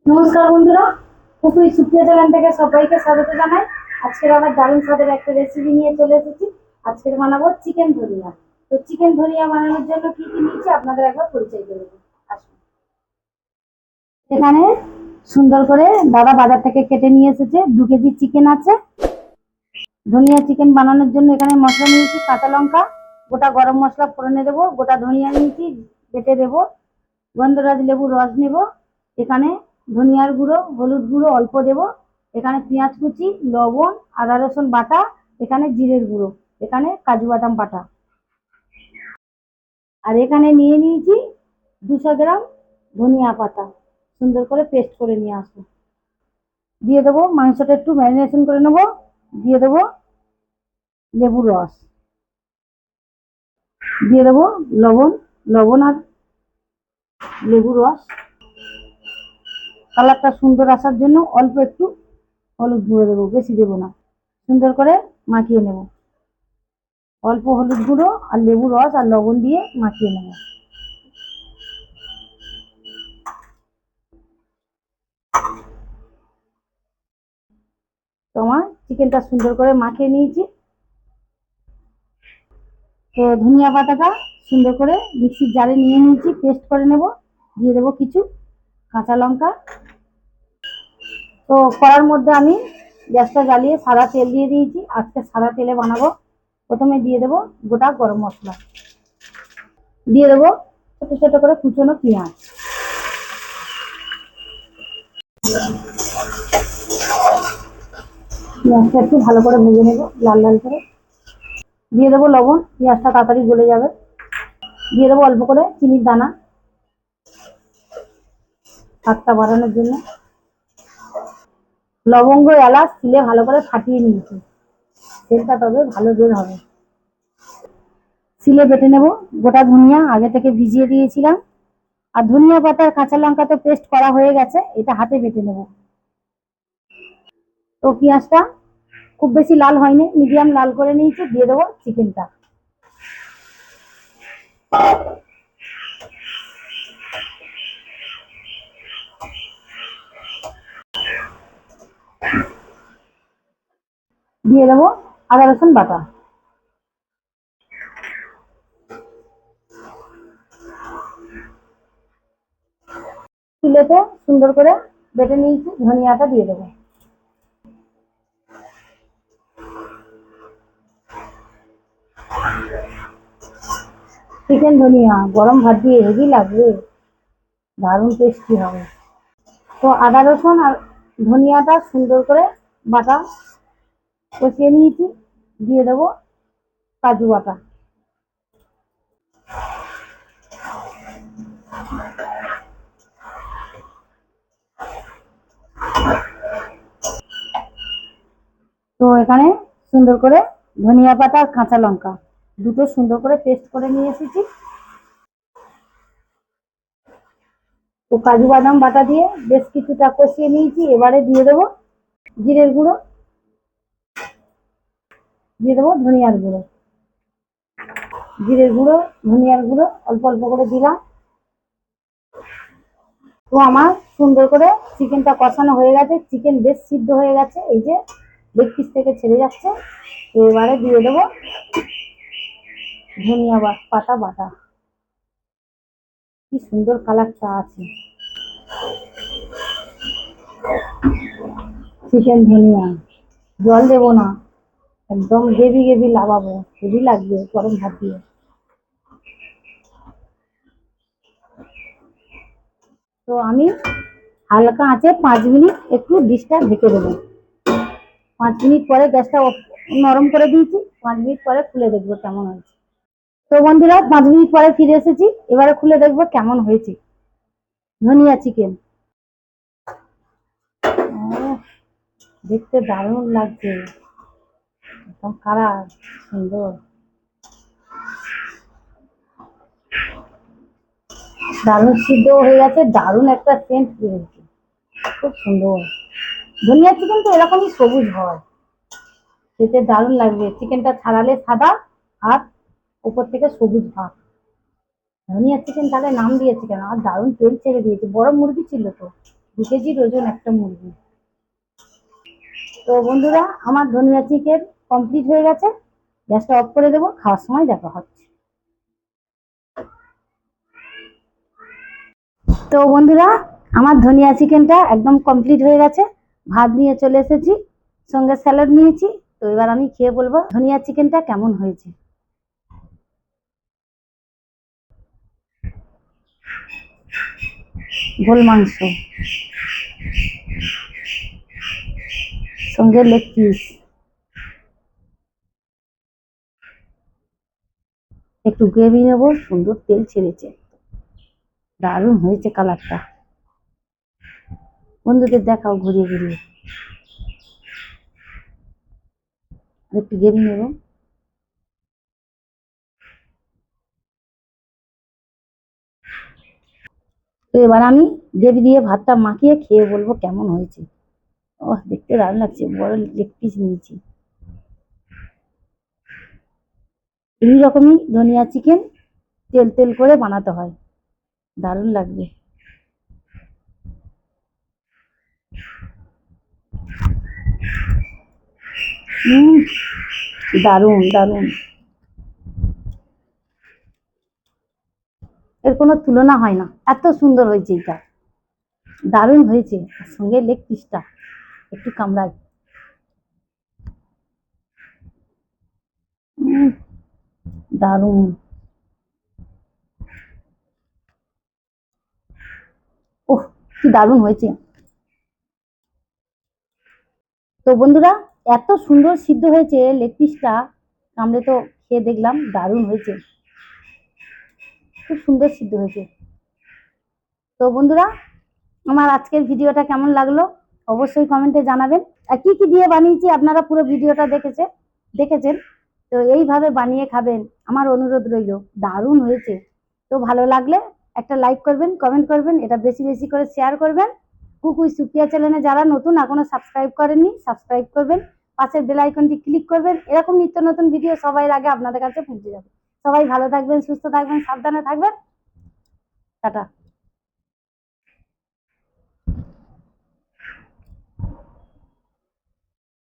নমস্কার বন্ধুরা, কুকুই সুপ্রিয়া চ্যানেল থেকে সবাইকে স্বাগত জানাই। আজকের আবার দারুণ স্বাদের একটা রেসিপি নিয়ে চলে এসেছি। আজকের বানাবো চিকেন ধনিয়া। তো চিকেন ধনিয়া বানানোর জন্য কি কি নিয়েছি আপনাদের একবার পরিচয় করে দিই। আসুন, এখানে সুন্দর করে দাদা বাজার থেকে কেটে নিয়ে এসেছে 2 কেজি চিকেন আছে। ধনিয়া চিকেন বানানোর জন্য এখানে মশলা নিয়েছি, কাঁচা লঙ্কা, গোটা গরম মশলা ফোড়নে দেবো, গোটা ধনিয়া নিয়েছি বেটে দেবো, গন্ধরাজ লেবু রস নেব, এখানে ধনিয়ার গুঁড়ো, হলুদ গুঁড়ো অল্প দেব, এখানে পেঁয়াজ কুচি, লবণ, আদা রসুন বাটা, এখানে জিরের গুঁড়ো, এখানে কাজু বাদাম বাটা। আর এখানে নিয়ে নিয়েছি 200 গ্রাম ধনিয়া পাতা, সুন্দর করে পেস্ট করে নিয়ে আসবো। দিয়ে দেবো মাংসটা একটু ম্যারিনেশন করে নেবো, দিয়ে দেবো লেবুর রস, দিয়ে দেবো লবণ, লবণ আর লেবুর রস। কালারটা সুন্দর আসার জন্য অল্প একটু হলুদ গুঁড়ো দেবো, বেশি দেবো না। সুন্দর করে মাখিয়ে নেব, অল্প হলুদ গুঁড়ো আর লেবু রস আর লবণ দিয়ে মাখিয়ে নেব। তো আমার চিকেনটা সুন্দর করে মাখিয়ে নিয়েছি। তো ধনিয়া পাতাটা সুন্দর করে মিক্সির জারে নিয়ে নিয়েছি, পেস্ট করে নেব। দিয়ে দেবো কিছু কাঁচা লঙ্কা। তো কড়ার মধ্যে আমি গ্যাসটা জ্বালিয়ে সাদা তেল দিয়ে দিয়েছি, আজকে সাদা তেলে বানাবো। প্রথমে দিয়ে দেবো গোটা গরম মশলা, দিয়ে দেবো ছোট ছোট করে কুচনো পেঁয়াজ, পেঁয়াজটা একটু ভালো করে ভেজে নেবো লাল লাল করে। দিয়ে দেবো লবণ, পেঁয়াজটা তাড়াতাড়ি গলে যাবে। দিয়ে দেবো অল্প করে চিনির দানা, স্বাদটা বাড়ানোর জন্য। লবঙ্গ এলাচ তিলে ভালো করে ফাটিয়ে নিয়েছি, তেলটা তবে ভালো বের হবে। সিলে বেটে নেব গোটা ধনিয়া, আগে থেকে ভিজিয়ে দিয়েছিলাম। আর ধনিয়া পাতার কাঁচা লঙ্কা তো পেস্ট করা হয়ে গেছে, এটা হাতে বেটে নেব। তো পেঁয়াজটা খুব বেশি লাল হয়নি, মিডিয়াম লাল করে নিয়েছি। দিয়ে দেবো চিকেনটা, দিয়ে দেবো আদা রসুন বাটা, তুলেতে সুন্দর করে বেটে নিয়েছি। ধনিয়াটা দিয়ে দেবো, চিকেন ধনিয়া গরম ভাত দিয়ে হেভি লাগবে, দারুণ টেস্টি হবে। তো আদা রসুন আর ধনিয়াটা সুন্দর করে বাটা কষিয়ে নিয়েছি। দিয়ে দেবো কাজু বাটা, তো এখানে সুন্দর করে ধনিয়া পাতা আর কাঁচা লঙ্কা দুটো সুন্দর করে পেস্ট করে নিয়ে এসেছি। তো কাজু বাদাম বাটা দিয়ে বেশ কিছুটা কষিয়ে নিয়েছি। এবারে দিয়ে দেবো জিরের গুঁড়ো, দিয়ে দেবো ধনিয়ার গুঁড়ো, জিরের গুঁড়ো ধনিয়ার গুঁড়ো অল্প অল্প করে দিলাম। তো আমার সুন্দর করে চিকেনটা কষানো হয়ে গেছে, চিকেন বেশ সিদ্ধ হয়ে গেছে, এই যে লেগ পিস থেকে ছেড়ে যাচ্ছে। তো এবারে দিয়ে দেবো ধনিয়া পাতা বাটা, কি সুন্দর কালারটা আছে। চিকেন ধনিয়া জল দেবো না, একদম গ্রেভি গ্রেভি লাগাবো, হেভি লাগবে গরম ভাত দিয়ে। তো আমি হালকা আঁচে 5 মিনিট একটু ডিশটা ঢেকে দেবো। 5 মিনিট পরে গ্যাসটা নরম করে দিয়েছি, 5 মিনিট পরে খুলে দেখবো কেমন হয়েছে। তো বন্ধুরা 5 মিনিট পরে ফিরে এসেছি, এবারে খুলে দেখবো কেমন হয়েছে ধনিয়া চিকেন। দেখতে দারুণ লাগছে, একদম কালার সুন্দর, দারুণ সিদ্ধ হয়ে গেছে, দারুণ একটা সেন্ট বেরিয়েছে, খুব সুন্দর। ধনিয়া চিকেন তো এরকমই সবুজ হয়, খেতে দারুণ লাগবে। চিকেনটা ছাড়ালে সাদা আর উপর থেকে সবুজ ভাব। ধনিয়া চিকেন তাহলে নাম দিয়েছে কেন, আর দারুণ তেল ছেড়ে দিয়েছে, বড় মুরগি ছিল তো। 2 কেজির ওজন একটা মুরগি। তো বন্ধুরা, আমার ধনিয়া চিকেন কমপ্লিট হয়ে গেছে। গ্যাসটা অফ করে দেবো, খাওয়ার সময় দেখা হচ্ছে। তো বন্ধুরা, আমার ধনিয়া চিকেনটা একদম কমপ্লিট হয়ে গেছে। ভাত নিয়ে চলে এসেছি, সঙ্গে স্যালাড নিয়েছি। তো এবার আমি খেয়ে বলবো ধনিয়া চিকেনটা কেমন হয়েছে। গোল মাংস, সঙ্গে লেগ পিস, একটু গ্রেভি নেবো। সুন্দর তেল ছেড়েছে, দারুণ হয়েছে কালারটা। বন্ধুদের দেখাও ঘুরিয়ে ঘুরিয়ে। আর একটু গ্রেভি নেবো। তো এবার আমি গ্রেভি দিয়ে ভাতটা মাখিয়ে খেয়ে বলবো কেমন হয়েছে। ও, দেখতে দারুণ লাগছে। বড় লেগ পিস নিয়েছি। এই রকমই ধনিয়া চিকেন তেল তেল করে বানাতে হয়, দারুণ লাগবে। হুম, দারুণ দারুণ। এর কোনো তুলনা হয় না, এত সুন্দর হয়েছে এটা। দারুণ হয়েছে। আর সঙ্গে লেগ পিসটা একটু কামড়াই। দারুণ। ওহ, কি দারুণ হয়েছে। তো বন্ধুরা, এত সুন্দর সিদ্ধ হয়েছে লেগ পিসটা। কামড়ে তো খেয়ে দেখলাম, দারুণ হয়েছে, খুব সুন্দর সিদ্ধ হয়েছে। তো বন্ধুরা, আমার আজকের ভিডিওটা কেমন লাগলো অবশ্যই কমেন্টে জানাবেন। আর কি কি দিয়ে বানিয়েছি আপনারা পুরো ভিডিওটা দেখেছেন। তো এইভাবে বানিয়ে খাবেন, আমার অনুরোধ রইল। দারুণ হয়েছে। তো ভালো লাগলে একটা লাইক করবেন, কমেন্ট করবেন, এটা বেশি বেশি করে শেয়ার করবেন। কুক উইথ সুপ্রিয়া চ্যানেলে যারা নতুন, এখনো সাবস্ক্রাইব করেননি, সাবস্ক্রাইব করবেন। পাশের বেল আইকনটি ক্লিক করবেন। এরকম নিত্য নতুন ভিডিও সবার আগে আপনাদের কাছে পৌঁছে যাবে। সবাই ভালো থাকবেন, সুস্থ থাকবেন, সাবধানে থাকবেন। টাটা।